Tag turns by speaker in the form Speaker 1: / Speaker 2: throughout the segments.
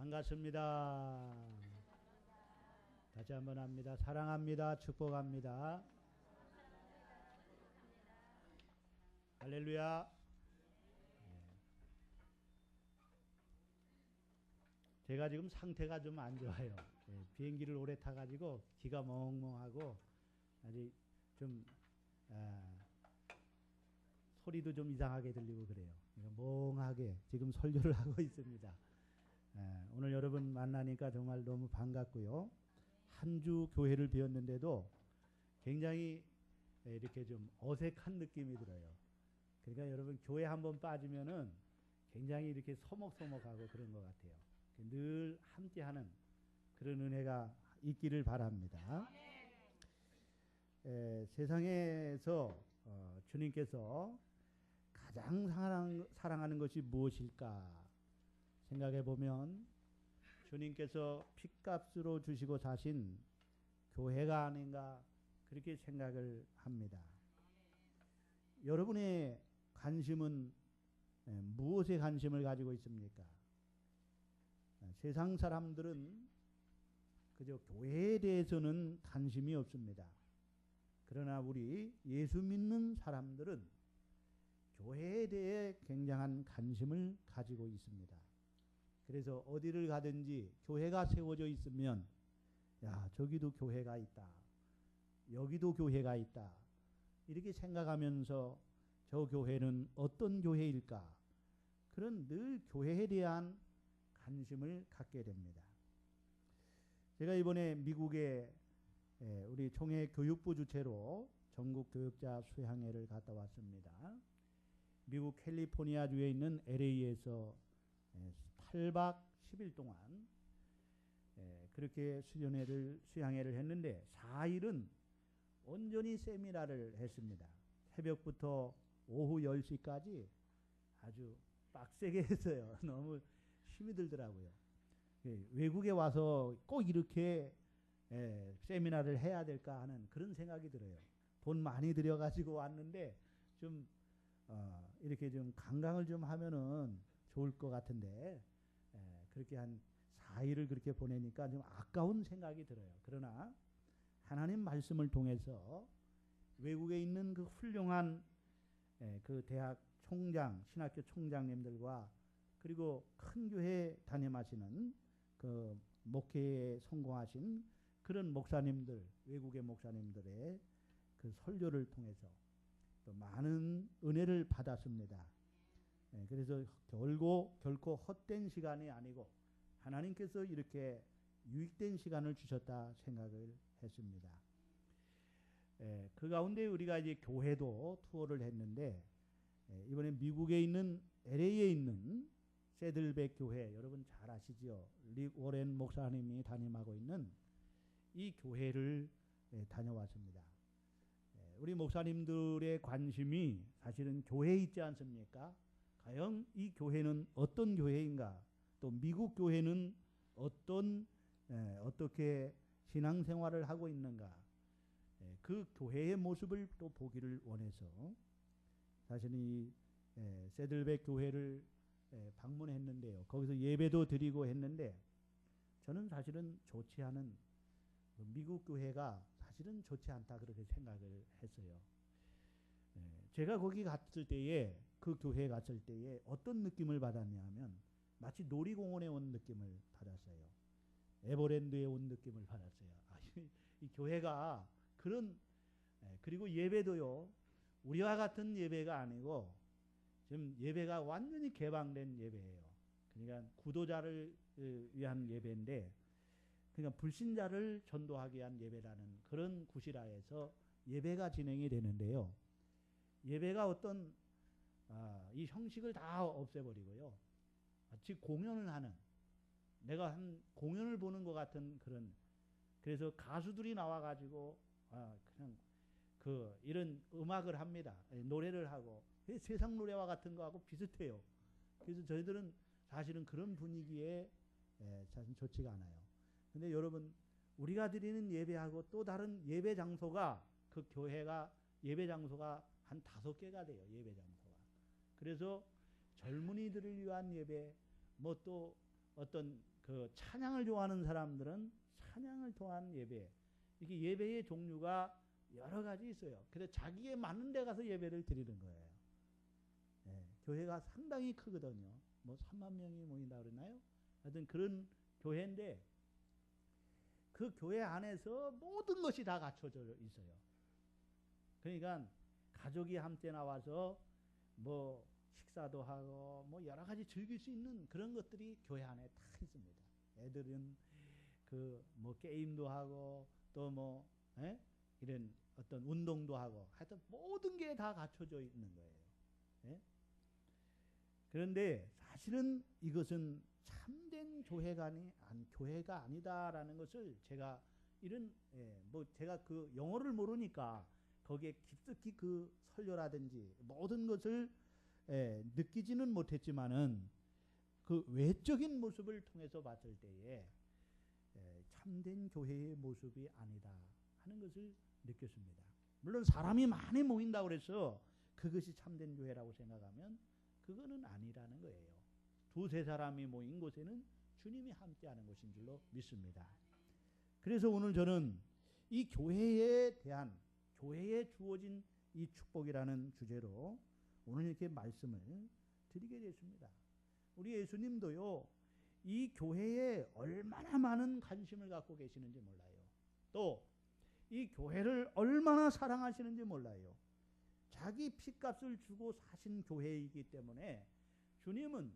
Speaker 1: 반갑습니다. 다시 한번 합니다. 사랑합니다. 축복합니다. 할렐루야. 제가 지금 상태가 좀 안 좋아요. 비행기를 오래 타가지고 귀가 멍멍하고 아직 좀 소리도 좀 이상하게 들리고 그래요. 멍하게 지금 설교를 하고 있습니다. 오늘 여러분 만나니까 정말 너무 반갑고요. 한 주 교회를 배웠는데도 굉장히 이렇게 좀 어색한 느낌이 들어요. 그러니까 여러분 교회 한번 빠지면은 굉장히 이렇게 서먹서먹하고 그런 것 같아요. 늘 함께하는 그런 은혜가 있기를 바랍니다. 세상에서 주님께서 가장 사랑하는 것이 무엇일까 생각해 보면 주님께서 핏값으로 주시고 사신 교회가 아닌가 그렇게 생각을 합니다. 여러분의 관심은 무엇에 관심을 가지고 있습니까? 세상 사람들은 그저 교회에 대해서는 관심이 없습니다. 그러나 우리 예수 믿는 사람들은 교회에 대해 굉장한 관심을 가지고 있습니다. 그래서 어디를 가든지 교회가 세워져 있으면 야, 저기도 교회가 있다. 여기도 교회가 있다. 이렇게 생각하면서 저 교회는 어떤 교회일까? 그런 늘 교회에 대한 관심을 갖게 됩니다. 제가 이번에 미국에 우리 총회 교육부 주최로 전국 교육자 수양회를 갔다 왔습니다. 미국 캘리포니아주에 있는 LA에서 8박 10일 동안 그렇게 수양회를 했는데 4일은 온전히 세미나를 했습니다. 새벽부터 오후 10시까지 아주 빡세게 했어요. 너무 힘이 들더라고요. 외국에 와서 꼭 이렇게 세미나를 해야 될까 하는 그런 생각이 들어요. 돈 많이 들여가지고 왔는데 좀 이렇게 좀 관광을 좀 하면은 좋을 것 같은데 그렇게 한 4일을 그렇게 보내니까 좀 아까운 생각이 들어요. 그러나 하나님 말씀을 통해서 외국에 있는 그 훌륭한 그 대학 총장, 신학교 총장님들과 그리고 큰 교회 담임하시는 그 목회에 성공하신 그런 목사님들, 외국의 목사님들의 그 설교를 통해서 또 많은 은혜를 받았습니다. 그래서 결코 헛된 시간이 아니고 하나님께서 이렇게 유익된 시간을 주셨다 생각을 했습니다. 그 가운데 우리가 이제 교회도 투어를 했는데 이번에 미국에 있는 LA에 있는 세들백 교회 여러분 잘 아시죠? 릭 워렌 목사님이 담임하고 있는 이 교회를 다녀왔습니다. 우리 목사님들의 관심이 사실은 교회에 있지 않습니까? 과연 이 교회는 어떤 교회인가? 또 미국 교회는 어떻게 신앙생활을 하고 있는가? 그 교회의 모습을 또 보기를 원해서 사실은 이 세들백 교회를 방문했는데요. 거기서 예배도 드리고 했는데 저는 사실은 좋지 않은 미국 교회가 사실은 좋지 않다 그렇게 생각을 했어요. 제가 거기 갔을 때에 그 교회에 갔을 때에 어떤 느낌을 받았냐 하면 마치 놀이공원에 온 느낌을 받았어요. 에버랜드에 온 느낌을 받았어요. 이 교회가 그런 그리고 예배도요. 우리와 같은 예배가 아니고 지금 예배가 완전히 개방된 예배예요. 그러니까 구도자를 위한 예배인데 그러니까 불신자를 전도하기 위한 예배라는 그런 구시라에서 예배가 진행이 되는데요. 예배가 어떤 이 형식을 다 없애버리고요. 마치 공연을 하는 내가 한 공연을 보는 것 같은 그런 그래서 가수들이 나와가지고 그냥 이런 음악을 합니다. 노래를 하고 세상 노래와 같은 거하고 비슷해요. 그래서 저희들은 사실은 그런 분위기에 사실 좋지가 않아요. 근데 여러분 우리가 드리는 예배하고 또 다른 예배 장소가 그 교회가 예배 장소가 한 5개가 돼요. 예배 장소가. 그래서 젊은이들을 위한 예배 뭐 또 어떤 그 찬양을 좋아하는 사람들은 찬양을 통한 예배, 이게 예배의 종류가 여러 가지 있어요. 그래서 자기에 맞는 데 가서 예배를 드리는 거예요. 예, 교회가 상당히 크거든요. 뭐 3만 명이 모인다 그러나요? 하여튼 그런 교회인데 그 교회 안에서 모든 것이 다 갖춰져 있어요. 그러니까 가족이 함께 나와서 뭐 식사도 하고 뭐 여러 가지 즐길 수 있는 그런 것들이 교회 안에 다 있습니다. 애들은 그 뭐 게임도 하고 또 뭐 이런 어떤 운동도 하고 하여튼 모든 게 다 갖춰져 있는 거예요. 예? 그런데 사실은 이것은 참된 교회가 아니다라는 것을 제가 이런 뭐 제가 그 영어를 모르니까 거기에 깊숙이 그 설교라든지 모든 것을 느끼지는 못했지만은 그 외적인 모습을 통해서 봤을 때에 참된 교회의 모습이 아니다 하는 것을 느꼈습니다. 물론 사람이 많이 모인다고 그래서 그것이 참된 교회라고 생각하면 그거는 아니라는 거예요. 두세 사람이 모인 곳에는 주님이 함께하는 곳인 줄로 믿습니다. 그래서 오늘 저는 이 교회에 대한 교회에 주어진 이 축복이라는 주제로 오늘 이렇게 말씀을 드리게 됐습니다. 우리 예수님도요, 이 교회에 얼마나 많은 관심을 갖고 계시는지 몰라요. 또 이 교회를 얼마나 사랑하시는지 몰라요. 자기 피값을 주고 사신 교회이기 때문에 주님은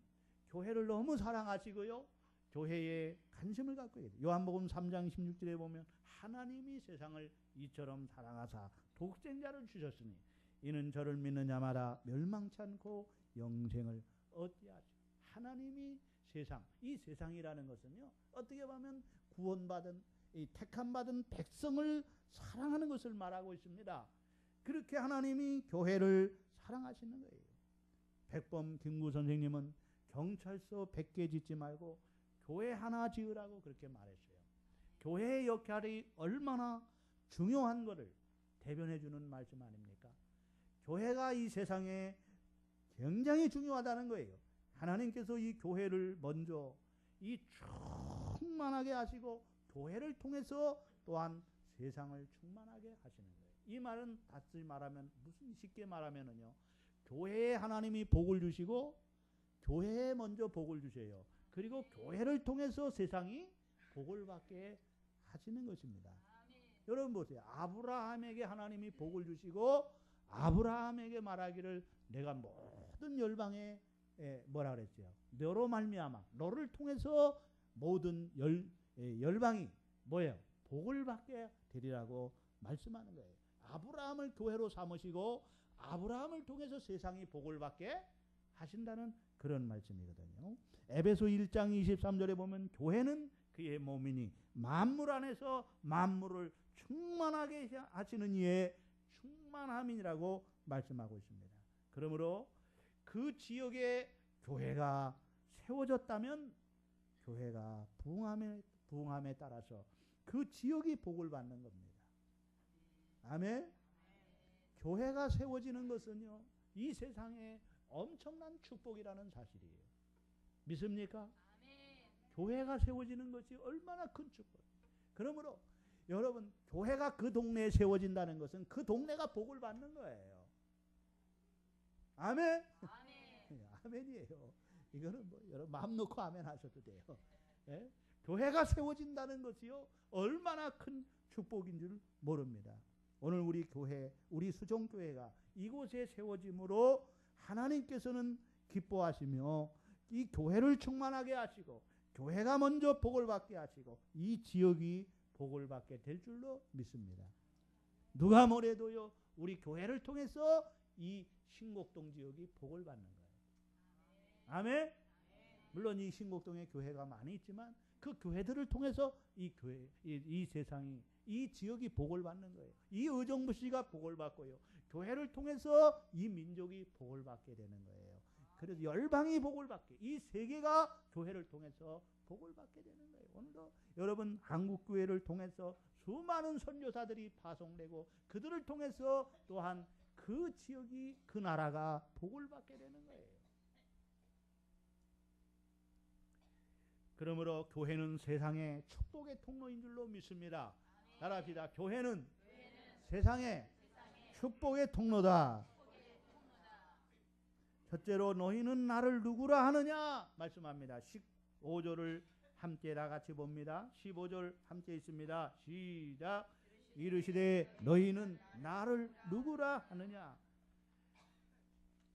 Speaker 1: 교회를 너무 사랑하시고요, 교회에 관심을 갖고 계세요. 요한복음 3장 16절에 보면 하나님이 세상을 이처럼 사랑하사 독생자를 주셨으니 이는 저를 믿는 자마다 멸망치 않고 영생을 얻게 하시고. 하나님이 세상, 이 세상이라는 것은요, 어떻게 보면 구원받은 이 택함받은 백성을 사랑하는 것을 말하고 있습니다. 그렇게 하나님이 교회를 사랑하시는 거예요. 백범 김구 선생님은 경찰서 100개 짓지 말고 교회 하나 지으라고 그렇게 말했어요. 교회의 역할이 얼마나 중요한 것을 대변해 주는 말씀 아닙니까? 교회가 이 세상에 굉장히 중요하다는 거예요. 하나님께서 이 교회를 먼저 이 충만하게 하시고 교회를 통해서 또한 세상을 충만하게 하시는 거예요. 이 말은 다시 말하면 무슨 쉽게 말하면은요, 교회에 하나님이 복을 주시고 교회에 먼저 복을 주세요. 그리고 교회를 통해서 세상이 복을 받게 하시는 것입니다. 여러분 보세요. 아브라함에게 하나님이 복을 주시고 아브라함에게 말하기를 내가 모든 열방에 뭐라 그랬어요? 너로 말미암아 너를 통해서 모든 열방이 뭐예요? 복을 받게 되리라고 말씀하는 거예요. 아브라함을 교회로 삼으시고 아브라함을 통해서 세상이 복을 받게 하신다는 그런 말씀이거든요. 에베소 1장 23절에 보면 교회는 그의 몸이니 만물 안에서 만물을 충만하게 하시는 이의 충만함이라고 말씀하고 있습니다. 그러므로 그 지역에 교회가 세워졌다면 교회가 부흥함에 따라서 그 지역이 복을 받는 겁니다. 아멘. 교회가 세워지는 것은요, 이 세상에 엄청난 축복이라는 사실이에요. 믿습니까? 아멘. 교회가 세워지는 것이 얼마나 큰 축복. 그러므로 여러분, 교회가 그 동네에 세워진다는 것은 그 동네가 복을 받는 거예요. 아멘. 아멘. 아멘이에요. 이거는 뭐 여러분 마음 놓고 아멘 하셔도 돼요. 예? 교회가 세워진다는 것이요, 얼마나 큰 축복인 줄 모릅니다. 오늘 우리 교회, 우리 수종교회가 이곳에 세워짐으로 하나님께서는 기뻐하시며 이 교회를 충만하게 하시고 교회가 먼저 복을 받게 하시고 이 지역이 복을 받게 될 줄로 믿습니다. 누가 뭐래도요, 우리 교회를 통해서 이 신곡동 지역이 복을 받는 거예요. 아멘. 물론 이 신곡동에 교회가 많이 있지만 그 교회들을 통해서 이 교회, 이 세상이, 이 지역이 복을 받는 거예요. 이 의정부시가 복을 받고요, 교회를 통해서 이 민족이 복을 받게 되는 거예요. 그래서 열방이 복을 받게, 이 세계가 교회를 통해서 복을 받게 되는 거예요. 오늘도 여러분 한국교회를 통해서 수많은 선교사들이 파송되고 그들을 통해서 또한 그 지역이, 그 나라가 복을 받게 되는 거예요. 그러므로 교회는 세상의 축복의 통로인 줄로 믿습니다. 따라합시다. 교회는 세상의 축복의 통로다. 첫째로 너희는 나를 누구라 하느냐 말씀합니다. 15절을 함께 다 같이 봅니다. 15절 함께 있습니다. 시작. 이르시되 너희는 나를 누구라 하느냐.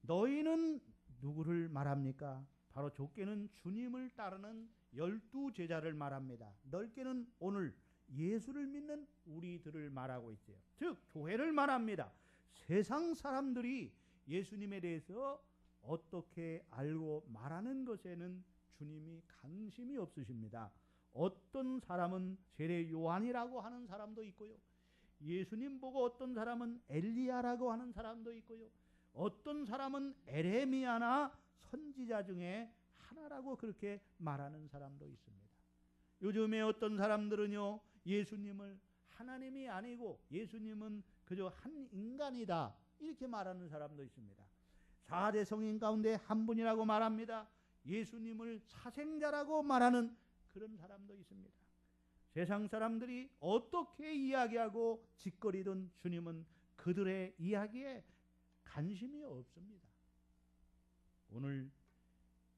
Speaker 1: 너희는 누구를 말합니까? 바로 좁게는 주님을 따르는 12제자를 말합니다. 넓게는 오늘 예수를 믿는 우리들을 말하고 있어요. 즉 교회를 말합니다. 세상 사람들이 예수님에 대해서 어떻게 알고 말하는 것에는 주님이 관심이 없으십니다. 어떤 사람은 세례 요한이라고 하는 사람도 있고요. 예수님 보고 어떤 사람은 엘리야라고 하는 사람도 있고요. 어떤 사람은 에레미야나 선지자 중에 하나라고 그렇게 말하는 사람도 있습니다. 요즘에 어떤 사람들은요, 예수님을 하나님이 아니고 예수님은 그저 한 인간이다 이렇게 말하는 사람도 있습니다. 4대 성인 가운데 한 분이라고 말합니다. 예수님을 사생자라고 말하는 그런 사람도 있습니다. 세상 사람들이 어떻게 이야기하고 짓거리든 주님은 그들의 이야기에 관심이 없습니다. 오늘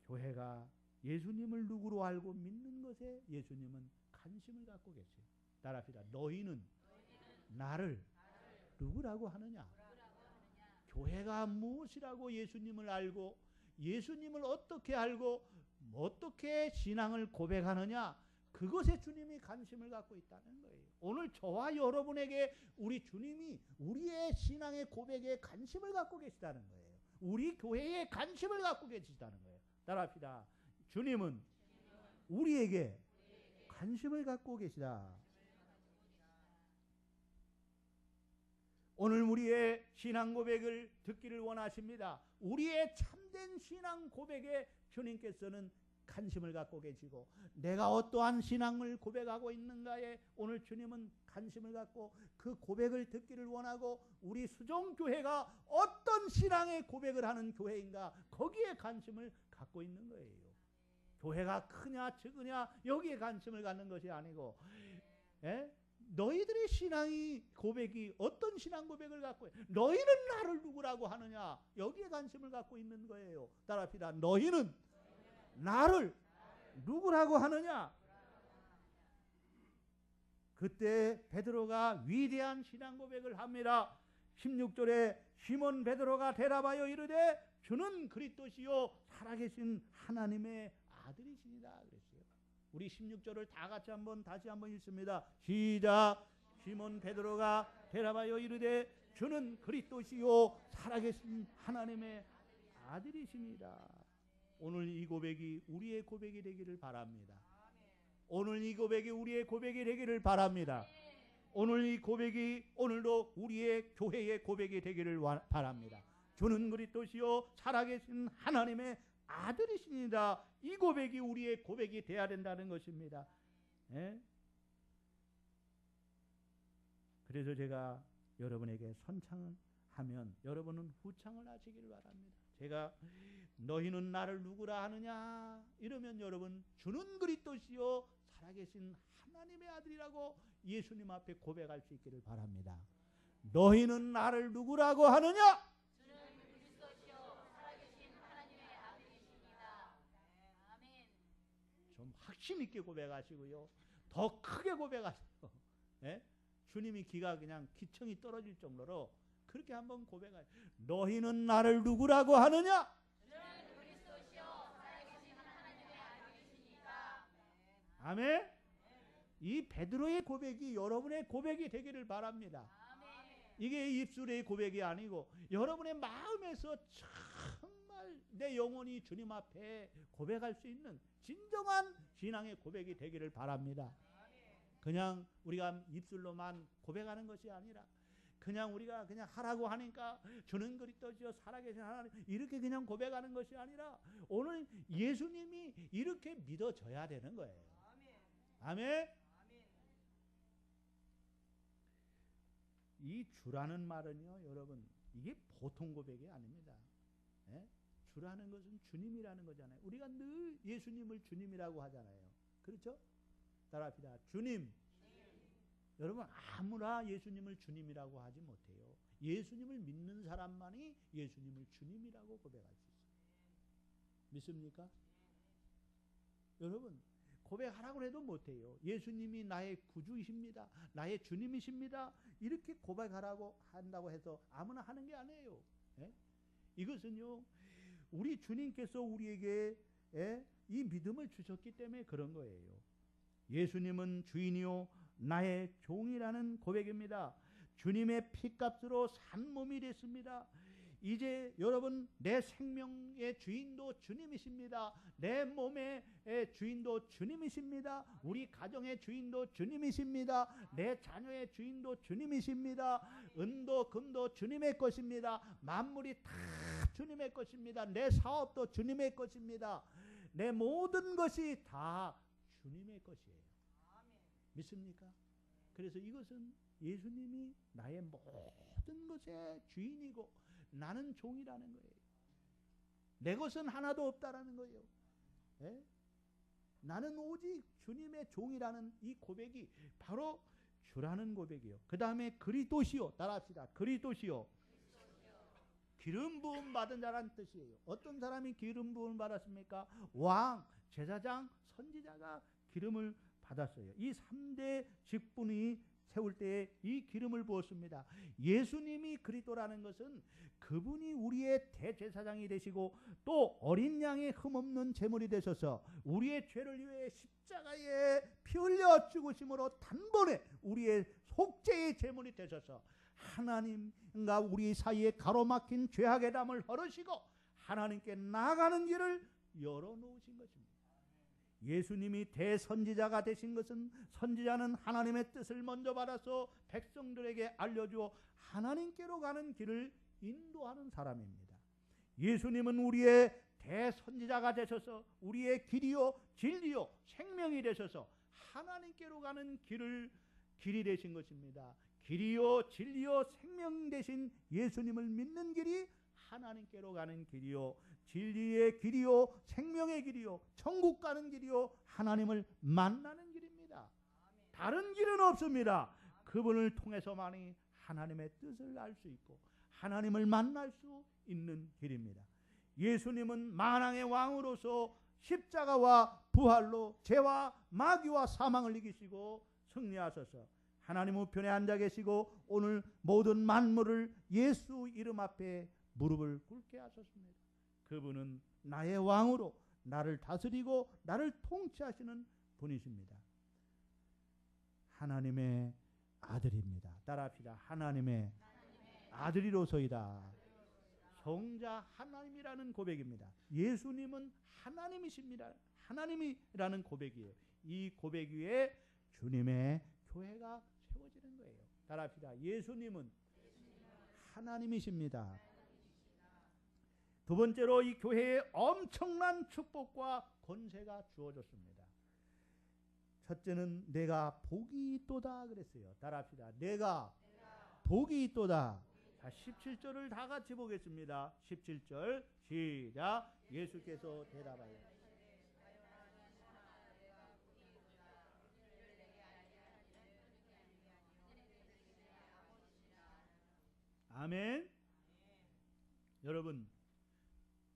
Speaker 1: 교회가 예수님을 누구로 알고 믿는 것에 예수님은 관심을 갖고 계세요. 따라합시다. 너희는 나를 누구라고 하느냐? 교회가 무엇이라고 예수님을 알고 예수님을 어떻게 알고 어떻게 신앙을 고백하느냐, 그것에 주님이 관심을 갖고 있다는 거예요. 오늘 저와 여러분에게 우리 주님이 우리의 신앙의 고백에 관심을 갖고 계시다는 거예요. 우리 교회에 관심을 갖고 계시다는 거예요. 따라합시다. 주님은 우리에게 관심을 갖고 계시다. 오늘 우리의 신앙 고백을 듣기를 원하십니다. 우리의 참된 신앙 고백에 주님께서는 관심을 갖고 계시고, 내가 어떠한 신앙을 고백하고 있는가에 오늘 주님은 관심을 갖고 그 고백을 듣기를 원하고, 우리 수종교회가 어떤 신앙의 고백을 하는 교회인가 거기에 관심을 갖고 있는 거예요. 교회가 크냐 적으냐 여기에 관심을 갖는 것이 아니고, 너희들의 신앙이 고백이 어떤 신앙 고백을 갖고 너희는 나를 누구라고 하느냐 여기에 관심을 갖고 있는 거예요. 따라합시다. 너희는 나를 누구라고 하느냐. 그때 베드로가 위대한 신앙 고백을 합니다. 16절에 시몬 베드로가 대답하여 이르되 주는 그리스도시요 살아계신 하나님의 아들이시니라 그랬어요. 우리 16절을 다 같이 다시 한번 읽습니다. 시작. 시몬 베드로가 대답하여 이르되 주는 그리스도시요 살아계신 하나님의 아들이시니라. 오늘 이 고백이 우리의 고백이 되기를 바랍니다. 오늘 이 고백이 우리의 고백이 되기를 바랍니다. 오늘 이 고백이 오늘도 우리의 교회의 고백이 되기를 바랍니다. 주는 그리스도시요 살아계신 하나님의 아들이시니라. 이 고백이 우리의 고백이 돼야 된다는 것입니다. 그래서 제가 여러분에게 선창하면 여러분은 후창을 하시기를 바랍니다. 제가 너희는 나를 누구라 하느냐 이러면 여러분 주는 그리스도시요 살아계신 하나님의 아들이라고 예수님 앞에 고백할 수 있기를 바랍니다. 너희는 나를 누구라고 하느냐?
Speaker 2: 주는 그리스도시요 살아계신 하나님의 아들이십니다. 아멘.
Speaker 1: 좀 확신 있게 고백하시고요. 더 크게 고백하세요. 주님이 기가 그냥 기청이 떨어질 정도로 그렇게 한번 고백하세요. 너희는 나를 누구라고 하느냐?
Speaker 2: 주는 그리스도시요 살아계신 하나님의 아들이십니다.
Speaker 1: 아멘. 이 베드로의 고백이 여러분의 고백이 되기를 바랍니다. 이게 입술의 고백이 아니고 여러분의 마음에서 정말 내 영혼이 주님 앞에 고백할 수 있는 진정한 신앙의 고백이 되기를 바랍니다. 그냥 우리가 입술로만 고백하는 것이 아니라 그냥 우리가 그냥 하라고 하니까 주는 그리스도시요 살아계신 하나님 이렇게 그냥 고백하는 것이 아니라 오늘 예수님이 이렇게 믿어져야 되는 거예요. 아멘. 이 주라는 말은요, 여러분, 이게 보통 고백이 아닙니다. 주라는 것은 주님이라는 거잖아요. 우리가 늘 예수님을 주님이라고 하잖아요. 그렇죠? 따라합시다. 주님. 여러분 아무나 예수님을 주님이라고 하지 못해요. 예수님을 믿는 사람만이 예수님을 주님이라고 고백할 수 있어요. 믿습니까? 여러분 고백하라고 해도 못해요. 예수님이 나의 구주이십니다. 나의 주님이십니다. 이렇게 고백하라고 한다고 해서 아무나 하는 게 아니에요. 예? 이것은요 우리 주님께서 우리에게 이 믿음을 주셨기 때문에 그런 거예요. 예수님은 주인이요 나의 종이라는 고백입니다. 주님의 피값으로 산 몸이 됐습니다. 이제 여러분 내 생명의 주인도 주님이십니다. 내 몸의 주인도 주님이십니다. 우리 가정의 주인도 주님이십니다. 내 자녀의 주인도 주님이십니다. 은도 금도 주님의 것입니다. 만물이 다 주님의 것입니다. 내 사업도 주님의 것입니다. 내 모든 것이 다 주님의 것이에요. 믿습니까? 그래서 이것은 예수님이 나의 모든 것의 주인이고 나는 종이라는 거예요. 내 것은 하나도 없다라는 거예요. 예? 나는 오직 주님의 종이라는 이 고백이 바로 주라는 고백이요. 그 다음에 그리스도시요. 따라합시다. 그리스도시요. 기름 부음 받은 자라는 뜻이에요. 어떤 사람이 기름 부음을 받았습니까? 왕, 제사장, 선지자가 기름을 받았어요. 이 3대 직분이 세울 때에 이 기름을 부었습니다. 예수님이 그리스도라는 것은 그분이 우리의 대제사장이 되시고 또 어린 양의 흠없는 제물이 되셔서 우리의 죄를 위해 십자가에 피 흘려 죽으심으로 단번에 우리의 속죄의 제물이 되셔서 하나님과 우리 사이에 가로막힌 죄악의 담을 헐으시고 하나님께 나아가는 길을 열어놓으신 것입니다. 예수님이 대선지자가 되신 것은 선지자는 하나님의 뜻을 먼저 받아서 백성들에게 알려주어 하나님께로 가는 길을 인도하는 사람입니다. 예수님은 우리의 대선지자가 되셔서 우리의 길이요 진리요 생명이 되셔서 하나님께로 가는 길이 되신 것입니다. 길이요 진리요 생명 되신 예수님을 믿는 길이 하나님께로 가는 길이요 진리의 길이요 생명의 길이요 천국 가는 길이요 하나님을 만나는 길입니다. 다른 길은 없습니다. 그분을 통해서만이 하나님의 뜻을 알 수 있고 하나님을 만날 수 있는 길입니다. 예수님은 만왕의 왕으로서 십자가와 부활로 죄와 마귀와 사망을 이기시고 승리하셔서 하나님 우편에 앉아 계시고 오늘 모든 만물을 예수 이름 앞에 무릎을 꿇게 하셨습니다. 그분은 나의 왕으로 나를 다스리고 나를 통치하시는 분이십니다. 하나님의 아들입니다. 따라합시다. 하나님의 아들이로소이다. 성자 하나님이라는 고백입니다. 예수님은 하나님이십니다. 하나님이라는 고백이에요. 이 고백 위에 주님의 교회가 세워지는 거예요. 따라합시다. 예수님은 하나님이십니다. 두 번째로 이 교회에 엄청난 축복과 권세가 주어졌습니다. 첫째는 내가 복이 있도다 그랬어요. 따라합시다. 내가 복이 있도다. 자, 17절을 다 같이 보겠습니다. 17절 시작. 예수께서 대답하여 아멘. 여러분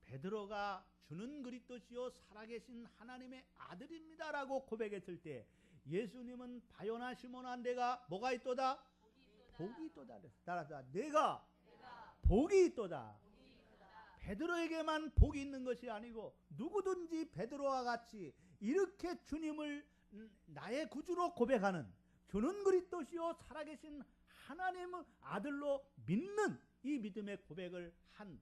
Speaker 1: 베드로가 주는 그리스도시요 살아계신 하나님의 아들입니다라고 고백했을 때 예수님은 바요나 시몬아 내가 뭐가 있도다? 복이 있도다. 따라서 내가 복이 있도다. 베드로에게만 복이 있는 것이 아니고 누구든지 베드로와 같이 이렇게 주님을 나의 구주로 고백하는 주는 그리스도시요 살아계신 하나님의 아들로 믿는 이 믿음의 고백을 한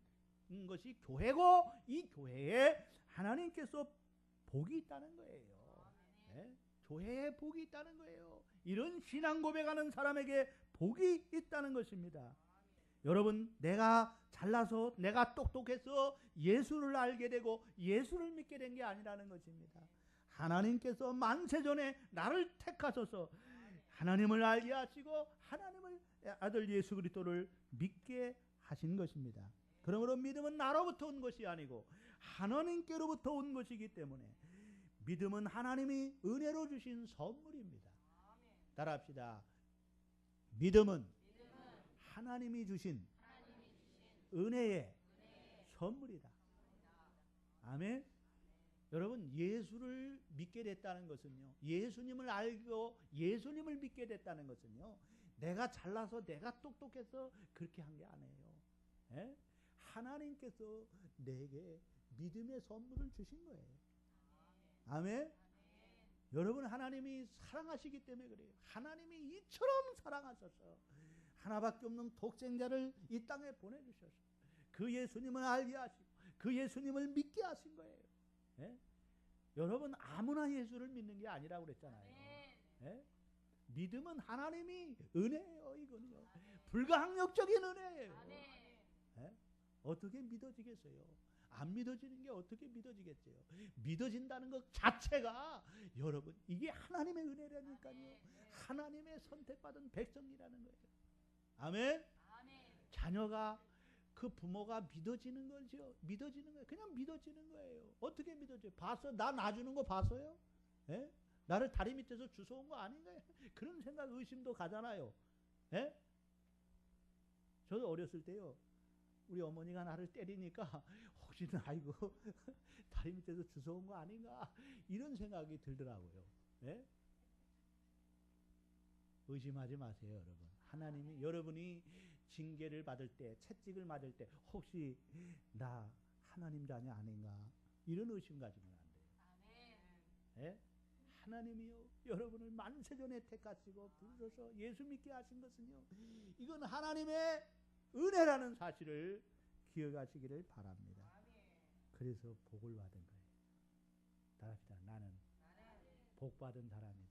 Speaker 1: 것이 교회고 이 교회에 하나님께서 복이 있다는 거예요. 네? 교회에 복이 있다는 거예요. 이런 신앙 고백하는 사람에게 복이 있다는 것입니다. 여러분 내가 잘나서 내가 똑똑해서 예수를 알게 되고 예수를 믿게 된 게 아니라는 것입니다. 하나님께서 만세전에 나를 택하셔서 하나님을 알게 하시고 하나님을 아들 예수 그리스도를 믿게 하신 것입니다. 그러므로 믿음은 나로부터 온 것이 아니고 하나님께로부터 온 것이기 때문에 믿음은 하나님이 은혜로 주신 선물입니다. 따라합시다. 믿음은 하나님이 주신 은혜의 선물이다. 아멘. 여러분, 예수를 믿게 됐다는 것은요, 예수님을 알고 예수님을 믿게 됐다는 것은요, 내가 잘나서 내가 똑똑해서 그렇게 한 게 아니에요. 예? 하나님께서 내게 믿음의 선물을 주신 거예요. 아멘. 여러분, 하나님이 사랑하시기 때문에 그래요. 하나님이 이처럼 사랑하셔서 하나밖에 없는 독생자를 이 땅에 보내주셔서 그 예수님을 알게 하시고 그 예수님을 믿게 하신 거예요. 예? 여러분, 아무나 예수를 믿는 게 아니라고 그랬잖아요. 예? 믿음은 하나님이 은혜예요. 이거는요, 불가항력적인 은혜예요. 예? 어떻게 믿어지겠어요? 안 믿어지는 게 어떻게 믿어지겠어요? 믿어진다는 것 자체가 여러분, 이게 하나님의 은혜라니까요. 하나님의 선택받은 백성이라는 거예요. 아멘. 자녀가 그 부모가 믿어지는 거죠. 믿어지는 거예요. 그냥 믿어지는 거예요. 어떻게 믿어져요? 봤어? 나 놔주는 거 봤어요? 예? 나를 다리 밑에서 주워온 거 아닌가요? 그런 생각, 의심도 가잖아요. 예? 저도 어렸을 때요, 우리 어머니가 나를 때리니까 혹시나 아이고 다리 밑에서 주워온 거 아닌가, 이런 생각이 들더라고요. 예? 의심하지 마세요, 여러분. 하나님이 여러분이 징계를 받을 때, 채찍을 맞을 때 혹시 나 하나님 자녀 아닌가, 이런 의심 가지면 안 돼요. 예? 하나님이요, 여러분을 만세전에 택하시고 부르셔서 예수 믿게 하신 것은요, 이건 하나님의 은혜라는 사실을 기억하시기를 바랍니다. 그래서 복을 받은 거예요. 따라합시다. 나는 복 받은 사람이다.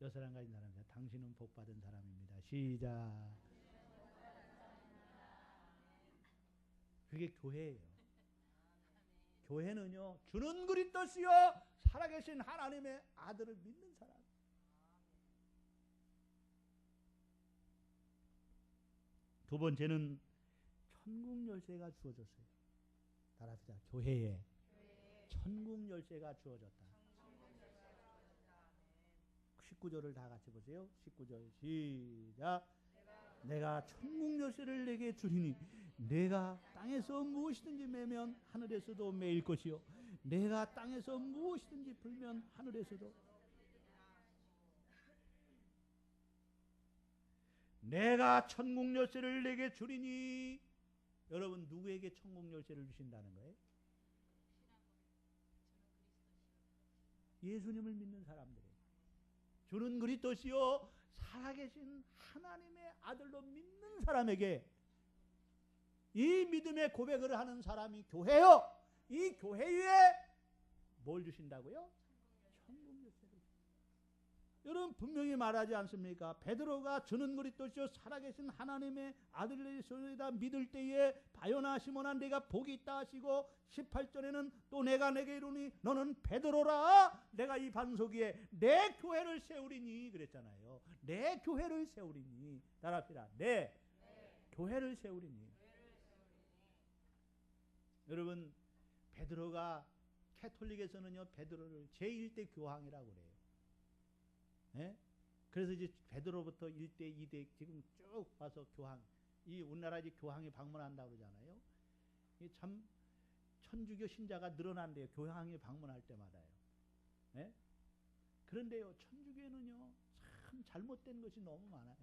Speaker 1: 여사람 가진 사람이다. 당신은 복 받은 사람입니다. 시작. 그게 교회예요. 교회는요, 주는 그리스도시요 살아계신 하나님의 아들을 믿는 사람. 두 번째는 천국 열쇠가 주어졌어요. 따라합시다. 교회에 천국 열쇠가 주어졌다. 19절을 다 같이 보세요. 19절 시작. 내가 천국 열쇠를 내게 주리니 내가 땅에서 무엇이든지 매면 하늘에서도 매일 것이요 내가 땅에서 무엇이든지 풀면 하늘에서도. 내가 천국 열쇠를 내게 주리니, 여러분, 누구에게 천국 열쇠를 주신다는 거예요? 예수님을 믿는 사람들에게. 주는 그리스도시요 살아계신 하나님의 아들로 믿는 사람에게, 이 믿음의 고백을 하는 사람이 교회요, 이 교회 위에 뭘 주신다고요? 천국 열쇠를. 여러분, 분명히 말하지 않습니까? 베드로가 주는 그리스도시요 살아계신 하나님의 아들이시다 믿을 때에 바요나 시몬아 내가 복이 있다 하시고, 18절에는 또 내가 내게 이르니 너는 베드로라 내가 이 반석 위에 내 교회를 세우리니 그랬잖아요. 내 교회를 세우리니. 따라합시다. 내 교회를 세우리니. 여러분, 베드로가 캐톨릭에서는요, 베드로를 제1대 교황이라고 그래요. 예? 그래서 이제 베드로부터 1대, 2대 지금 쭉 와서 교황, 이 우리나라 이제 교황이 방문한다고 그러잖아요. 이 참 천주교 신자가 늘어난대요. 교황이 방문할 때마다요. 예? 그런데요, 천주교에는요, 참 잘못된 것이 너무 많아요.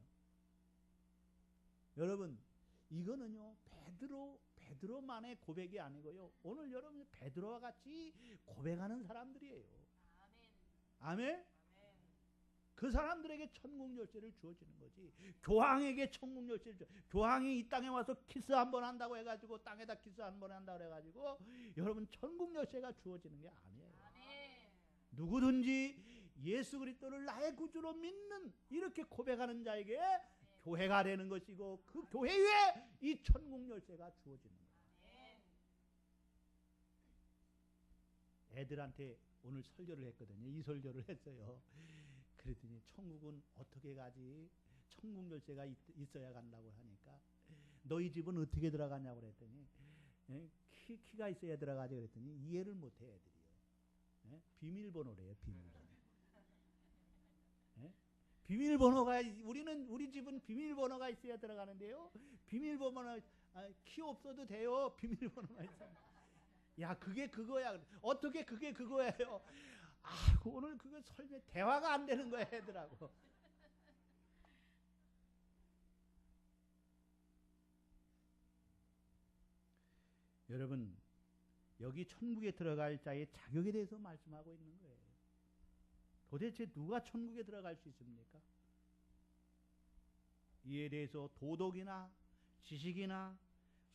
Speaker 1: 여러분, 이거는요, 베드로만의 고백이 아니고요, 오늘 여러분 베드로와 같이 고백하는 사람들이에요. 아멘? 그 사람들에게 천국 열쇠를 주어지는 거지. 교황에게 천국 열쇠를 줘. 교황이 이 땅에 와서 키스 한번 한다고 해가지고, 땅에다 키스 한번 한다고 해가지고 여러분 천국 열쇠가 주어지는 게 아니에요. 누구든지 예수 그리스도를 나의 구주로 믿는, 이렇게 고백하는 자에게 교회가 되는 것이고, 그 교회 위에 이 천국 열쇠가 주어지는 거예요. 애들한테 오늘 설교를 했거든요. 이 설교를 했어요. 그랬더니 천국은 어떻게 가지? 천국 열쇠가 있어야 간다고 하니까, 너희 집은 어떻게 들어가냐고 그랬더니 키가 있어야 들어가지 그랬더니 이해를 못해 애들이요. 예? 비밀번호래요. 비밀번호. 예? 비밀번호가 우리 집은 비밀번호가 있어야 들어가는데요. 비밀번호 키 없어도 돼요. 비밀번호가 있어요. 야 그게 그거야. 어떻게 그게 그거예요? 오늘 그거 설명 대화가 안 되는 거야 애들하고. 여러분 여기 천국에 들어갈 자의 자격에 대해서 말씀하고 있는 거예요. 도대체 누가 천국에 들어갈 수 있습니까? 이에 대해서 도덕이나 지식이나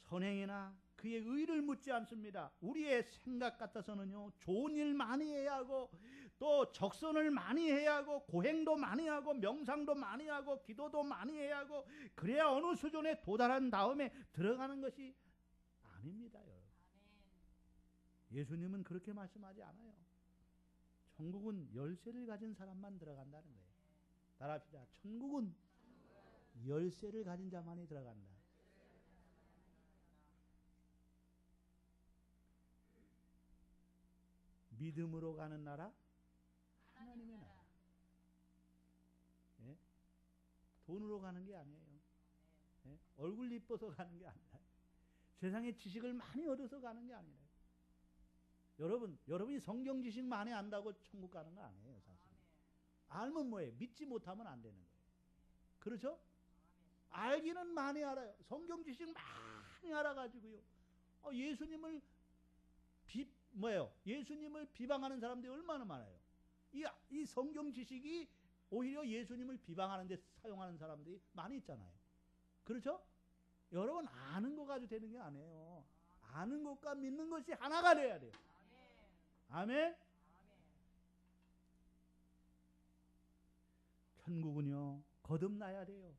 Speaker 1: 선행이나 그의 의를 묻지 않습니다. 우리의 생각 같아서는요, 좋은 일 많이 해야 하고 또 적선을 많이 해야 하고 고행도 많이 하고 명상도 많이 하고 기도도 많이 해야 하고 그래야 어느 수준에 도달한 다음에 들어가는 것이 아닙니다. 여러분. 예수님은 그렇게 말씀하지 않아요. 천국은 열쇠를 가진 사람만 들어간다는 거예요. 따라합시다. 천국은 열쇠를 가진 자만이 들어간다. 믿음으로 가는 나라, 하나님의 나라. 예? 돈으로 가는 게 아니에요. 예? 얼굴 이뻐서 가는 게 아니라, 세상의 지식을 많이 얻어서 가는 게 아니라. 여러분이 성경 지식 많이 안다고 천국 가는 거 아니에요, 사실. 알면 뭐예요? 믿지 못하면 안 되는 거예요. 그렇죠? 알기는 많이 알아요. 성경 지식 많이 알아가지고요. 예수님을 예수님을 비방하는 사람들이 얼마나 많아요. 이 성경 지식이 오히려 예수님을 비방하는 데 사용하는 사람들이 많이 있잖아요. 그렇죠? 여러분 아는 거 가지고 되는 게 아니에요. 아는 것과 믿는 것이 하나가 돼야 돼요. 아멘. 천국은요 거듭나야 돼요.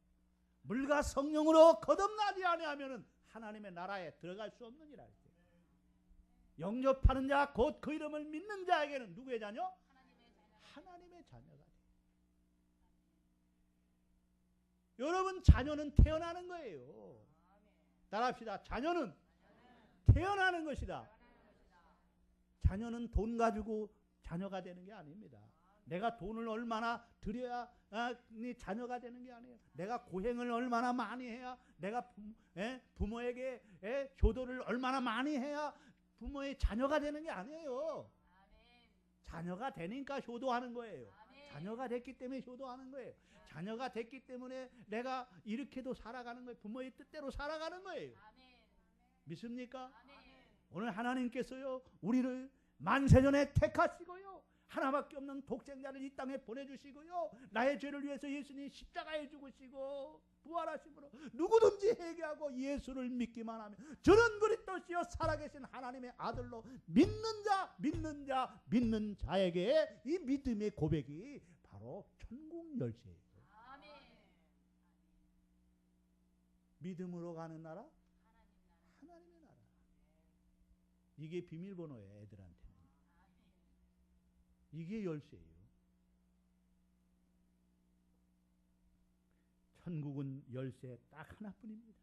Speaker 1: 물과 성령으로 거듭나지 아니하면은 하나님의 나라에 들어갈 수 없느니라. 영접하는 자 곧 그 이름을 믿는 자에게는 누구의 자녀? 하나님의 자녀가 돼요. 여러분 자녀는 태어나는 거예요. 따라합시다. 자녀는 태어나는 것이다. 자녀는 돈 가지고 자녀가 되는 게 아닙니다. 내가 돈을 얼마나 들여야 자녀가 되는 게 아니에요. 내가 고행을 얼마나 많이 해야, 내가 부모에게 효도를 얼마나 많이 해야 부모의 자녀가 되는 게 아니에요. 자녀가 되니까 효도하는 거예요. 자녀가 됐기 때문에 효도하는 거예요. 자녀가 됐기 때문에 내가 이렇게도 살아가는 거예요. 부모의 뜻대로 살아가는 거예요. 믿습니까? 오늘 하나님께서요 우리를 만세전에 택하시고요 하나밖에 없는 독생자를 이 땅에 보내주시고요 나의 죄를 위해서 예수님이 십자가에 죽으시고 부활하심으로 누구든지 회개하고 예수를 믿기만 하면 저는 그리스도시요 살아계신 하나님의 아들로 믿는 자에게 이 믿음의 고백이 바로 천국 열쇠예요. 믿음으로 가는 나라, 하나님의 나라. 이게 비밀번호예요, 애들한테는. 이게 열쇠예요. 천국은 열쇠 딱 하나뿐입니다.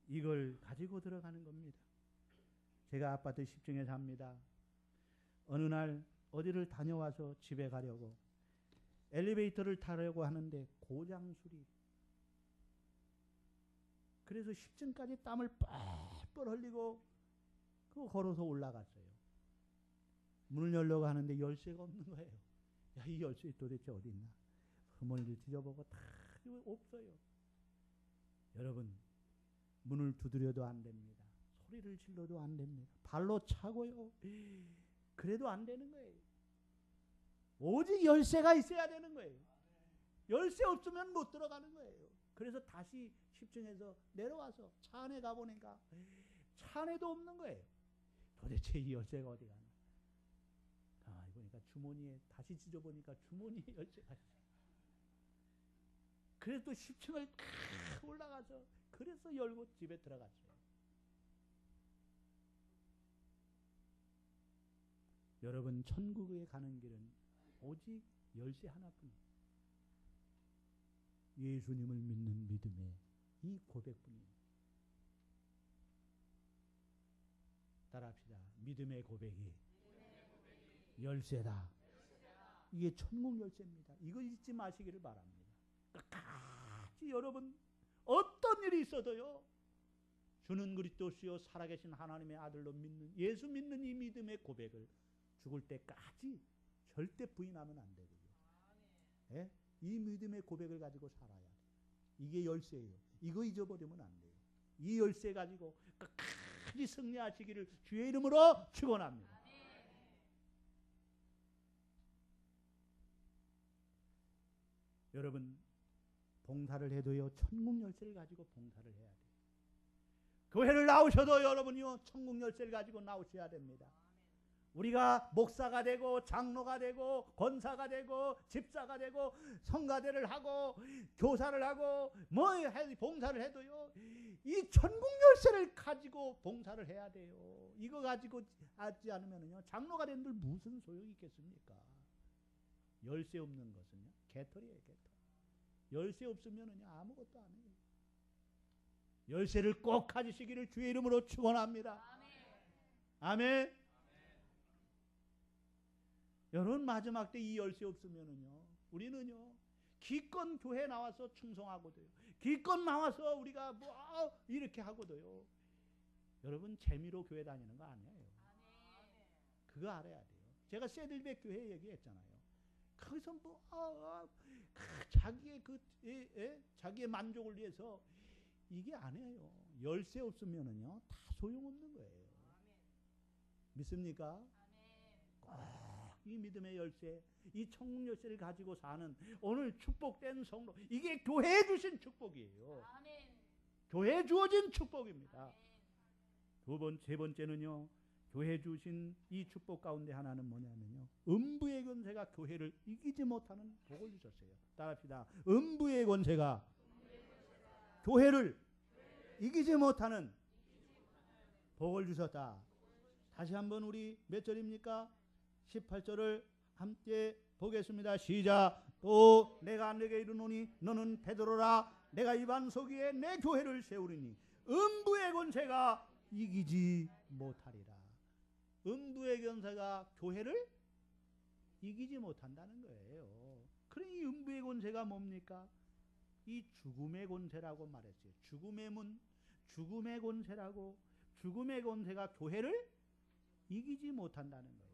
Speaker 1: 이걸 가지고 들어가는 겁니다. 제가 아파트 10층에 삽니다. 어느 날 어디를 다녀와서 집에 가려고 엘리베이터를 타려고 하는데 고장수리. 그래서 10층까지 땀을 뻘뻘 흘리고 그거 걸어서 올라갔어요. 문을 열려고 하는데 열쇠가 없는 거예요. 야, 이 열쇠 도대체 어디 있나? 어머니를 뒤져보고 다 없어요. 여러분, 문을 두드려도 안 됩니다. 소리를 질러도 안 됩니다. 발로 차고요. 그래도 안 되는 거예요. 오직 열쇠가 있어야 되는 거예요. 열쇠 없으면 못 들어가는 거예요. 그래서 다시 10층에서 내려와서 차 안에 가보니까 차 안에도 없는 거예요. 도대체 이 열쇠가 어디 가나? 가만히 보니까 주머니에 다시 찢어보니까 주머니에 열쇠가 있어요. 그래서 또 10층을 올라가서 그래서 열고 집에 들어갔어요. 여러분 천국에 가는 길은 오직 열쇠 하나뿐입니다. 예수님을 믿는 믿음의 이 고백뿐입니다. 따라합시다. 믿음의 고백이 열쇠다. 이게 천국 열쇠입니다. 이거 잊지 마시기를 바랍니다. 끝까지 여러분 어떤 일이 있어도요, 주는 그리스도시요 살아계신 하나님의 아들로 믿는, 예수 믿는 이 믿음의 고백을 죽을 때까지 절대 부인하면 안 되고요. 예? 이 믿음의 고백을 가지고 살아야 돼요. 이게 열쇠예요. 이거 잊어버리면 안 돼요. 이 열쇠 가지고 끝까지 승리하시기를 주의 이름으로 축원합니다. 여러분, 봉사를 해도요, 천국 열쇠를 가지고 봉사를 해야 돼요. 교회를 나오셔도 여러분이요, 천국 열쇠를 가지고 나오셔야 됩니다. 우리가 목사가 되고 장로가 되고 권사가 되고 집사가 되고 성가대를 하고 교사를 하고 봉사를 해도요, 이 천국 열쇠를 가지고 봉사를 해야 돼요. 이거 가지고 하지 않으면요, 장로가 된들 무슨 소용이 있겠습니까? 열쇠 없는 것은요, 개털이에요, 개털. 열쇠 없으면은요, 아무것도 안 해요. 열쇠를 꼭 가지시기를 주의 이름으로 축원합니다. 아멘. 여러분, 마지막 때 이 열쇠 없으면은요, 우리는요, 기껏 교회 나와서 충성하고도요, 기껏 나와서 우리가 이렇게 하고도요, 여러분 재미로 교회 다니는 거 아니에요. 그거 알아야 돼요. 제가 세들백 교회 얘기했잖아요. 거기서 자기의 자기의 만족을 위해서 이게 아니에요. 열쇠 없으면은요, 다 소용없는 거예요. 믿습니까? 이 믿음의 열쇠, 이 천국 열쇠를 가지고 사는 오늘 축복된 성도, 이게 교회에 주신 축복이에요. 아멘. 교회에 주어진 축복입니다. 세 번째는요, 교회에 주신 이 축복 가운데 하나는 뭐냐면요, 음부의 권세가 교회를 이기지 못하는 복을 주셨어요. 따라합시다. 음부의 권세가 교회를 이기지 못하는 복을 주셨다. 다시 한번 우리 몇 절입니까? 18절을 함께 보겠습니다. 시작. 또 내가 네게 이르노니 너는 베드로라. 내가 이 반석 위에 내 교회를 세우리니 음부의 권세가 이기지 못하리라. 음부의 권세가 교회를 이기지 못한다는 거예요. 그러니 이 음부의 권세가 뭡니까? 이 죽음의 권세라고 말했어요. 죽음의 문, 죽음의 권세라고. 죽음의 권세가 교회를 이기지 못한다는 거예요.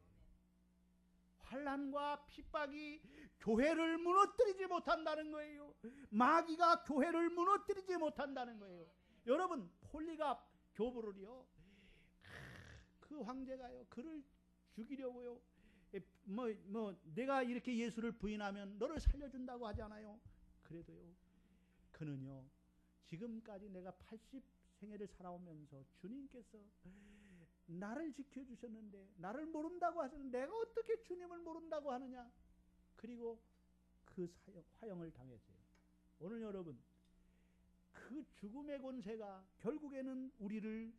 Speaker 1: 환난과 핍박이 교회를 무너뜨리지 못한다는 거예요. 마귀가 교회를 무너뜨리지 못한다는 거예요. 여러분, 폴리갑 교부를요, 그 황제가요, 그를 죽이려고요, 내가 이렇게 예수를 부인하면 너를 살려준다고 하잖아요. 그래도요, 그는요, 지금까지 내가 80생애를 살아오면서 주님께서 나를 지켜주셨는데 나를 모른다고 하셨는데 내가 어떻게 주님을 모른다고 하느냐. 그리고 그 화형을 당했어요. 오늘 여러분, 그 죽음의 권세가 결국에는 우리를,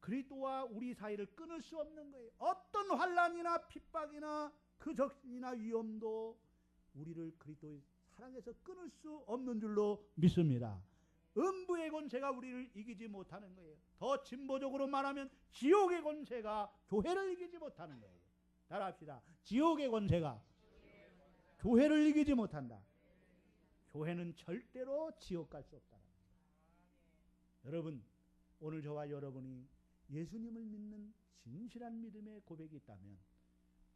Speaker 1: 그리스도와 우리 사이를 끊을 수 없는 거예요. 어떤 환난이나 핍박이나 그 적신이나 위험도 우리를 그리스도의 사랑에서 끊을 수 없는 줄로 믿습니다. 음부의 권세가 우리를 이기지 못하는 거예요. 더 진보적으로 말하면 지옥의 권세가 교회를 이기지 못하는 거예요. 따라합시다. 지옥의 권세가 교회를 이기지 못한다. 교회는 절대로 지옥 갈 수 없다. 여러분, 오늘 저와 여러분이 예수님을 믿는 진실한 믿음의 고백이 있다면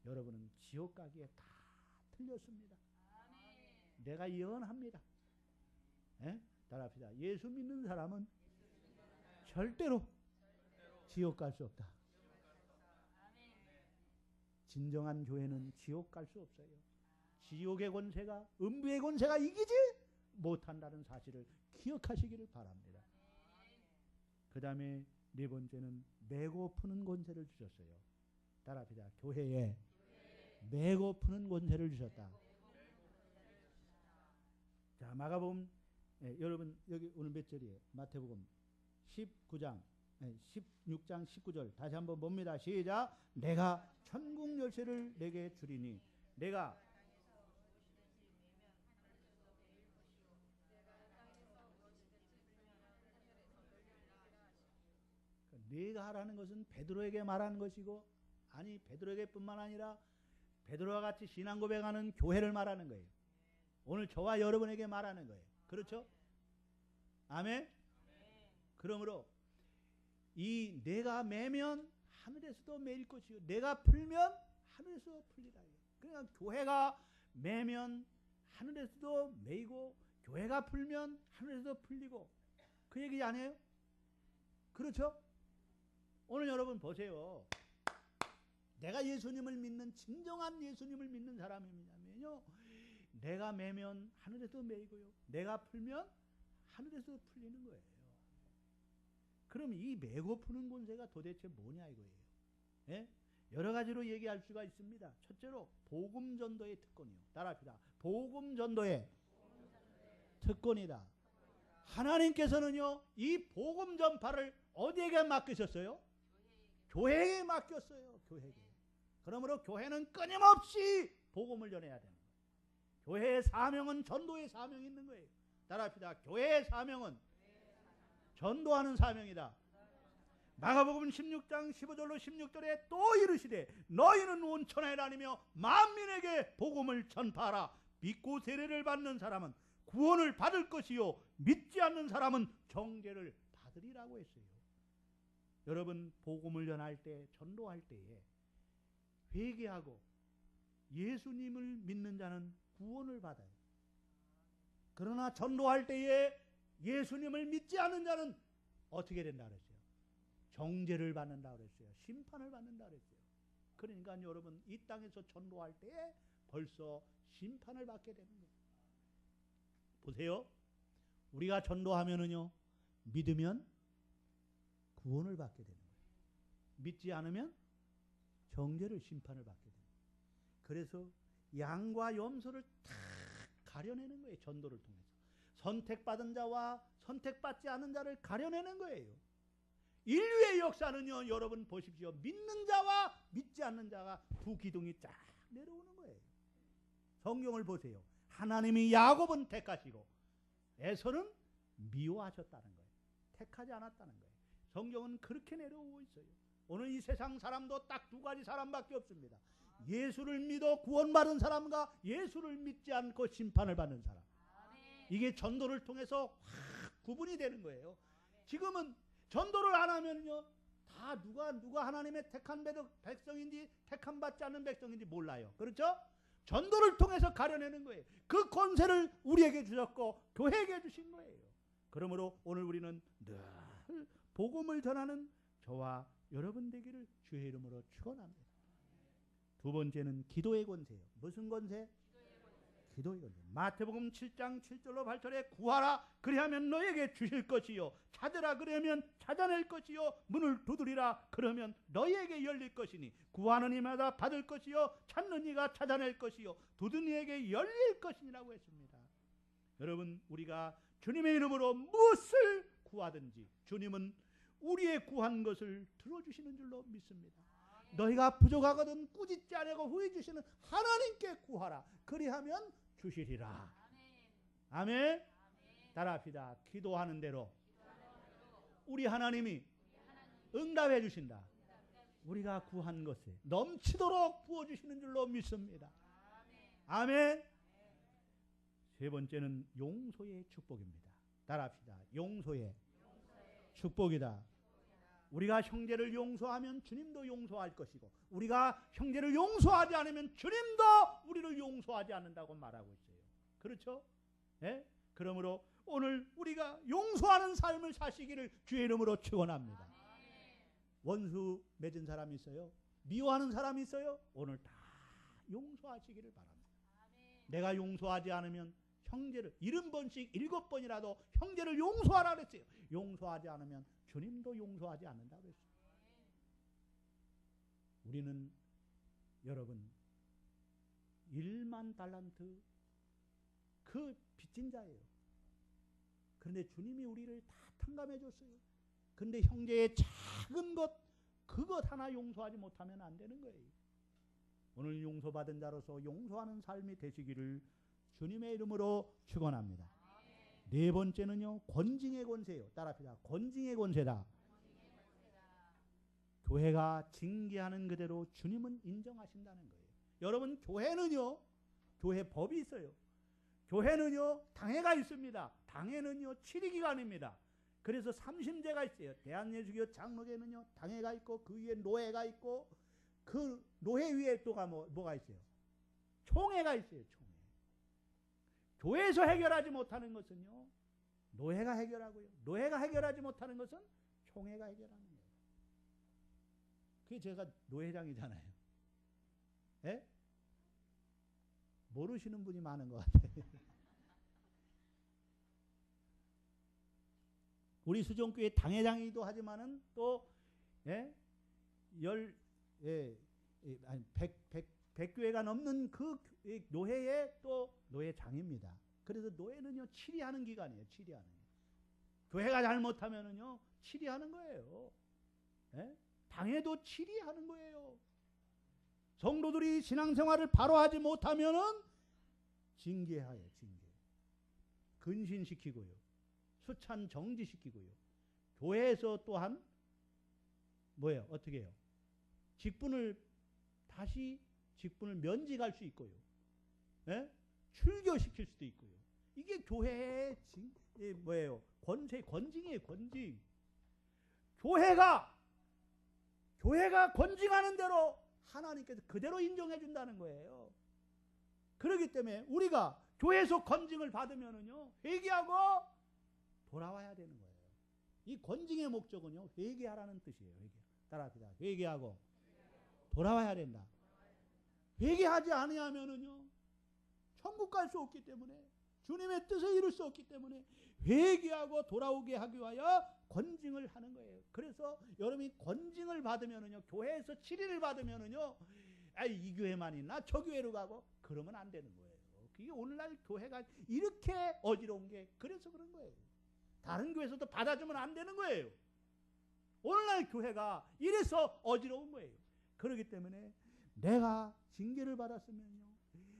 Speaker 1: 여러분은 지옥 가기에 다 틀렸습니다. 내가 예언합니다. 에? 따라합시다. 예수 믿는 사람은 절대로 지옥 갈 수 없다. 진정한 교회는 지옥 갈 수 없어요. 지옥의 권세가, 음부의 권세가 이기지 못한다는 사실을 기억하시기를 바랍니다. 그 다음에 네 번째는 메고 푸는 권세를 주셨어요. 따라합시다. 교회에 메고 푸는 권세를 주셨다. 자, 마가복음, 여러분 여기 오늘 몇 절이에요? 마태복음 16장 19절 다시 한번 봅니다. 시작. 내가 천국 열쇠를 내게 주리니 내가 네가 하라는 것은 베드로에게 말하는 것이고, 아니 베드로에게뿐만 아니라 베드로와 같이 신앙 고백하는 교회를 말하는 거예요. 오늘 저와 여러분에게 말하는 거예요. 그렇죠? 아멘. 그러므로 이 내가 매면 하늘에서도 매일 것이요 내가 풀면 하늘에서 풀리라. 그러니까 교회가 매면 하늘에서도 매이고 교회가 풀면 하늘에서 풀리고, 그 얘기 아니에요? 그렇죠? 오늘 여러분 보세요. 내가 예수님을 믿는, 진정한 예수님을 믿는 사람이냐면요, 내가 매면 하늘에서 매이고요 내가 풀면 하늘에서 풀리는 거예요. 그럼 이 매고 푸는 권세가 도대체 뭐냐 이거예요. 예? 여러 가지로 얘기할 수가 있습니다. 첫째로 복음 전도의 특권이요. 따라합시다. 복음 전도의 특권이다. 하나님께서는요, 이 복음 전파를 어디에게 맡기셨어요? 교회에 맡겼어요. 교회에. 그러므로 교회는 끊임없이 복음을 전해야 되는 거예요. 교회의 사명은 전도의 사명이 있는 거예요. 따라합시다. 교회의 사명은 전도하는 사명이다. 마가복음 16장 15절로 16절에 또 이르시되 너희는 온 천하에 다니며 만민에게 복음을 전파하라. 믿고 세례를 받는 사람은 구원을 받을 것이요 믿지 않는 사람은 정죄를 받으리라고 했어요. 여러분, 복음을 전할 때, 전도할 때에 회개하고 예수님을 믿는 자는 구원을 받아요. 그러나 전도할 때에 예수님을 믿지 않는 자는 어떻게 된다 그랬어요? 정죄를 받는다 그랬어요. 심판을 받는다 그랬어요. 그러니까 여러분, 이 땅에서 전도할 때에 벌써 심판을 받게 되는 거예요. 보세요. 우리가 전도하면은요, 믿으면 구원을 받게 되는 거예요. 믿지 않으면 정죄를, 심판을 받게 되는 거예요. 그래서 양과 염소를 다 가려내는 거예요. 전도를 통해서. 선택받은 자와 선택받지 않은 자를 가려내는 거예요. 인류의 역사는요, 여러분 보십시오. 믿는 자와 믿지 않는 자가 두 기둥이 쫙 내려오는 거예요. 성경을 보세요. 하나님이 야곱은 택하시고 에서는 미워하셨다는 거예요. 택하지 않았다는 거예요. 성경은 그렇게 내려오고 있어요. 오늘 이 세상 사람도 딱 두 가지 사람밖에 없습니다. 예수를 믿어 구원받은 사람과 예수를 믿지 않고 심판을 받는 사람. 이게 전도를 통해서 확 구분이 되는 거예요. 지금은 전도를 안 하면요, 다 누가 하나님의 택한 백성인지 택함 받지 않는 백성인지 몰라요. 그렇죠? 전도를 통해서 가려내는 거예요. 그 권세를 우리에게 주셨고 교회에게 주신 거예요. 그러므로 오늘 우리는 늘 복음을 전하는 저와 여러분 되기를 주의 이름으로 축원합니다. 두 번째는 기도의 권세예요. 무슨 권세? 기도의 권세. 마태복음 7장 7절로 8절에 구하라 그리하면 너에게 주실 것이요 찾으라 그러면 찾아낼 것이요 문을 두드리라 그러면 너희에게 열릴 것이니 구하는 이마다 받을 것이요 찾는 이가 찾아낼 것이요 두드리는 이에게 열릴 것이니라고 했습니다. 여러분, 우리가 주님의 이름으로 무엇을 구하든지 주님은 우리의 구한 것을 들어주시는 줄로 믿습니다. 너희가 부족하거든 꾸짖지 않고 후회 주시는 하나님께 구하라 그리하면 주시리라. 아멘. 따라합시다. 기도하는 대로 우리 하나님이 응답해 주신다. 우리가 구한 것에 넘치도록 부어주시는 줄로 믿습니다. 아멘. 세 번째는 용서의 축복입니다. 따라합시다. 용서의 축복이다. 우리가 형제를 용서하면 주님도 용서할 것이고 우리가 형제를 용서하지 않으면 주님도 우리를 용서하지 않는다고 말하고 있어요. 그렇죠? 예? 그러므로 오늘 우리가 용서하는 삶을 사시기를 주의 이름으로 축원합니다. 원수 맺은 사람이 있어요? 미워하는 사람이 있어요? 오늘 다 용서하시기를 바랍니다. 내가 용서하지 않으면 형제를 70번씩 7번이라도 형제를 용서하라 그랬어요. 용서하지 않으면 주님도 용서하지 않는다고 했어요. 우리는 여러분 1만 달란트 그 빚진 자예요. 그런데 주님이 우리를 다 탕감해 줬어요. 그런데 형제의 작은 것 그것 하나 용서하지 못하면 안 되는 거예요. 오늘 용서받은 자로서 용서하는 삶이 되시기를 주님의 이름으로 축원합니다. 네 번째는요, 권징의 권세예요. 따라합시다. 권징의 권세다. 교회가 징계하는 그대로 주님은 인정하신다는 거예요. 여러분, 교회는요, 교회 법이 있어요. 교회는요, 당회가 있습니다. 당회는요, 7위기관입니다. 그래서 삼심제가 있어요. 대한예수교 장로교회는요, 당회가 있고 그 위에 노회가 있고 그 노회 위에 또가 뭐가 있어요? 총회가 있어요. 총회. 교회에서 해결하지 못하는 것은요, 노회가 해결하고요. 노회가 해결하지 못하는 것은 총회가 해결하는 거예요. 그게 제가 노회장이잖아요. 예? 모르시는 분이 많은 것 같아요. 우리 수종교회 당회장이기도 하지만은 또 예? 100교회가 넘는 그 노회의 또 노회장입니다. 그래서 노회는요, 치리하는 기관이에요. 치리하는. 교회가 잘못하면은요, 치리하는 거예요. 예? 당회도 치리하는 거예요. 성도들이 신앙생활을 바로 하지 못하면은 징계하여 징계. 근신시키고요. 수찬 정지시키고요. 교회에서 또한 뭐예요? 어떻게 해요? 직분을 면직할 수 있고요. 예? 출교시킬 수도 있고요. 이게 교회의 뭐예요? 권징이에요. 권징. 교회가 권징하는 대로 하나님께서 그대로 인정해 준다는 거예요. 그렇기 때문에 우리가 교회에서 권징을 받으면은요, 회개하고 돌아와야 되는 거예요. 이 권징의 목적은요, 회개하라는 뜻이에요. 따라합시다. 회개하고 돌아와야 된다. 회개하지 아니하면은요, 천국 갈 수 없기 때문에, 주님의 뜻을 이룰 수 없기 때문에 회개하고 돌아오게 하기 위하여 권징을 하는 거예요. 그래서 여러분이 권징을 받으면은요, 교회에서 치리를 받으면은요, 이 교회만 있나 저 교회로 가고 그러면 안 되는 거예요. 그게 오늘날 교회가 이렇게 어지러운 게 그래서 그런 거예요. 다른 교회에서도 받아주면 안 되는 거예요. 오늘날 교회가 이래서 어지러운 거예요. 그렇기 때문에 내가 징계를 받았으면요,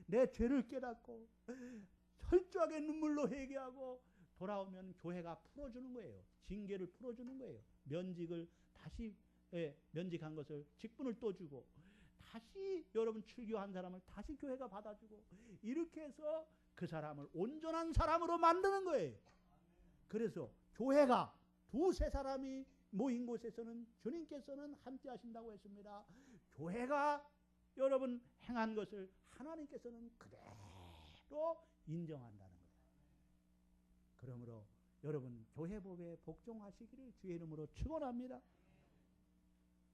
Speaker 1: 내 죄를 깨닫고 철저하게 눈물로 회개하고 돌아오면 교회가 풀어주는 거예요. 징계를 풀어주는 거예요. 면직을 다시 면직한 것을 직분을 또 주고 다시 여러분 출교한 사람을 다시 교회가 받아주고 이렇게 해서 그 사람을 온전한 사람으로 만드는 거예요. 그래서 교회가 두세 사람이 모인 곳에서는 주님께서는 함께 하신다고 했습니다. 교회가 여러분 행한 것을 하나님께서는 그대로 인정한다는 거예요. 그러므로 여러분 교회법에 복종하시기를 주의 이름으로 축원합니다.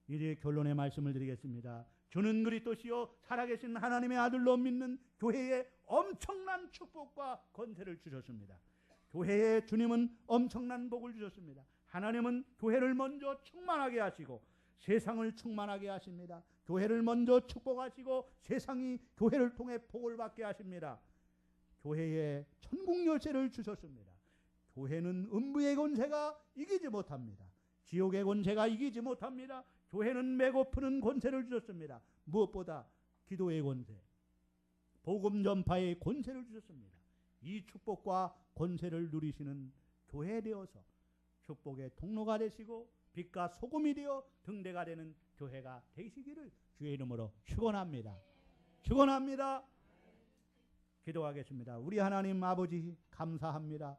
Speaker 1: 이제 결론의 말씀을 드리겠습니다. 주는 그리스도시요 살아계신 하나님의 아들로 믿는 교회에 엄청난 축복과 권세를 주셨습니다. 교회에 주님은 엄청난 복을 주셨습니다. 하나님은 교회를 먼저 충만하게 하시고 세상을 충만하게 하십니다. 교회를 먼저 축복하시고 세상이 교회를 통해 복을 받게 하십니다. 교회에 천국 열쇠를 주셨습니다. 교회는 음부의 권세가 이기지 못합니다. 지옥의 권세가 이기지 못합니다. 교회는 메고 푸는 권세를 주셨습니다. 무엇보다 기도의 권세, 복음 전파의 권세를 주셨습니다. 이 축복과 권세를 누리시는 교회 되어서 축복의 통로가 되시고 빛과 소금이 되어 등대가 되는 교회가 되시기를 주의 이름으로 축원합니다. 축원합니다. 기도하겠습니다. 우리 하나님 아버지 감사합니다.